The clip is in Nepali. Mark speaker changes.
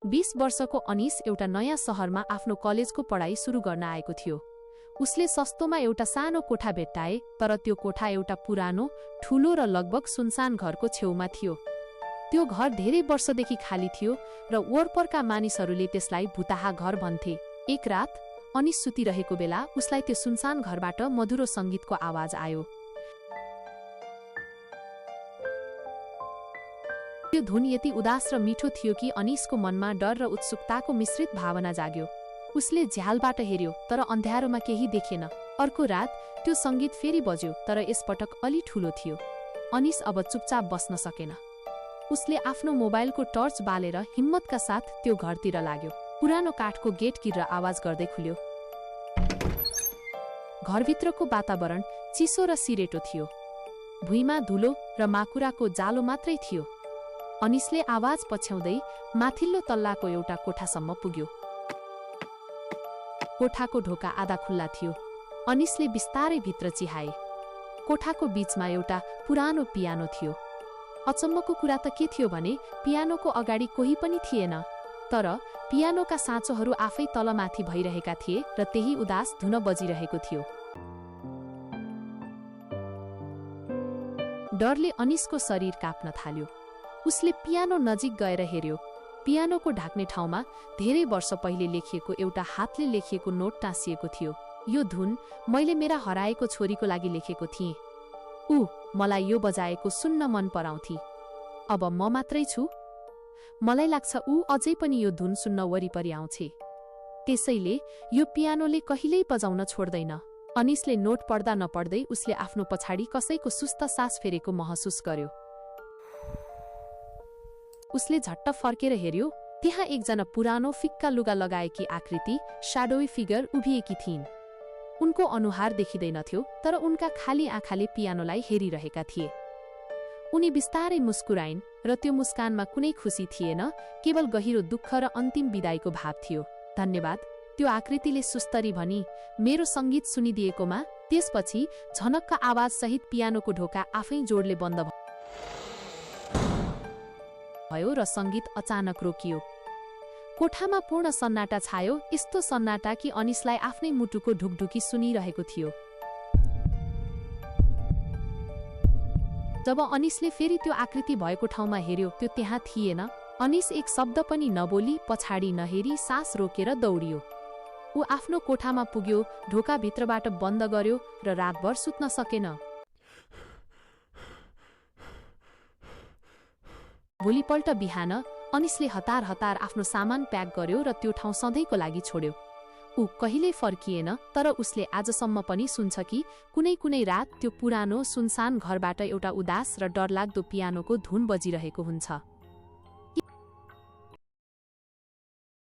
Speaker 1: 20 वर्षको अनिस एउटा नयाँ शहरमा आफ्नो कलेजको पढाइ सुरु गर्न आएको थियो। उसले सस्तोमा एउटा सानो कोठा भेट्टाए, तर त्यो कोठा एउटा पुरानो, ठूलो र लगभग सुनसान घरको छेउमा थियो। त्यो घर धेरै वर्षदेखि खाली थियो र वरपरका मानिसहरूले त्यसलाई भुताहा घर भन्थे। एक रात अनिस सुतिरहेको बेला उसलाई त्यो सुनसान घरबाट मधुरो संगीतको आवाज आयो। त्यो धुन यति उदास र मिठो थियो कि अनिसको मनमा डर र उत्सुकताको मिश्रित भावना जाग्यो। उसले झ्यालबाट हेर्यो, तर अन्ध्यारोमा केही देखेन। अर्को रात त्यो संगीत फेरि बज्यो, तर यसपटक अलि ठूलो थियो। अनिस अब चुपचाप बस्न सकेन। उसले आफ्नो मोबाइलको टर्च बालेर हिम्मतका साथ त्यो घरतिर लाग्यो। पुरानो काठको गेट किर्र आवाज गर्दै खुल्यो। घरभित्रको वातावरण चिसो र सिरेटो थियो। भुइँमा धुलो र माकुराको जालो मात्रै थियो। अनिसले आवाज पछ्याउँदै माथिल्लो तल्लाको एउटा कोठासम्म पुग्यो। कोठाको ढोका आधा खुल्ला थियो। अनिसले बिस्तारै भित्र चिहाए। कोठाको बीचमा एउटा पुरानो पियानो थियो। अचम्मको कुरा त के थियो भने पियानोको अगाडि कोही पनि थिएन, तर पियानोका साँचोहरू आफै तलमाथि भइरहेका थिए र त्यही उदास धुन बजिरहेको थियो। डरले अनिसको शरीर काप्न थाल्यो। उसले पियानो नजिक गएर हेर्यो। पियानोको ढाक्ने ठाउँमा धेरै वर्ष पहिले लेखिएको एउटा हातले लेखिएको नोट टाँसिएको थियो। यो धुन मैले मेरा हराएको छोरीको लागि लेखेको थिएँ। मलाई यो बजाएको सुन्न मन पराउँथी। अब म मात्रै छु। मलाई लाग्छ अझै पनि यो धुन सुन्न वरिपरि आउँछे। त्यसैले यो पियानोले कहिल्यै बजाउन छोड्दैन। अनिसले नोट पढ्दा नपढ्दै उसले आफ्नो पछाडि कसैको सुस्त सास फेरेको महसुस गर्यो। उसले झट्ट फर्केर हेर्यो। त्यहाँ एकजना पुरानो फिक्का लुगा लगाएकी आकृति, शाडोई फिगर उभिएकी थिइन्। उनको अनुहार देखिँदैनथ्यो, तर उनका खाली आँखाले पियानोलाई हेरिरहेका थिए। उनी बिस्तारै मुस्कुराइन् र त्यो मुस्कानमा कुनै खुसी थिएन, केवल गहिरो दुःख र अन्तिम विदाईको भाव थियो। धन्यवाद, त्यो आकृतिले सुस्तरी भनी, मेरो संगीत सुनिदिएकोमा। त्यसपछि झनक्क आवाज सहित पियानोको ढोका आफै जोडले बन्द भयो र संगीत अचानक रोकियो। कोठामा पूर्ण सन्नाटा छायो, यस्तो सन्नाटा कि अनिसलाई आफ्नै मुटुको ढुकढुकी सुनिरहेको थियो। जब अनिसले फेरि त्यो आकृति भएको ठाउँमा हेर्यो, त्यो त्यहाँ थिएन। अनिस एक शब्द पनि नबोली, पछाडि नहेरी सास रोकेर दौडियो। ऊ आफ्नो कोठामा पुग्यो, ढोका भित्रबाट बन्द गर्यो र रातभर सुत्न सकेन। भोलिपल्ट बिहान अनिसले हतार आफ्नो सामान प्याक गर्यो र त्यो ठाउँ सधैँको लागि छोड्यो। ऊ कहिल्यै फर्किएन, तर उसले आजसम्म पनि सुन्छ कि कुनै रात त्यो पुरानो सुनसान घरबाट एउटा उदास र डरलाग्दो पियानोको धुन बजिरहेको हुन्छ।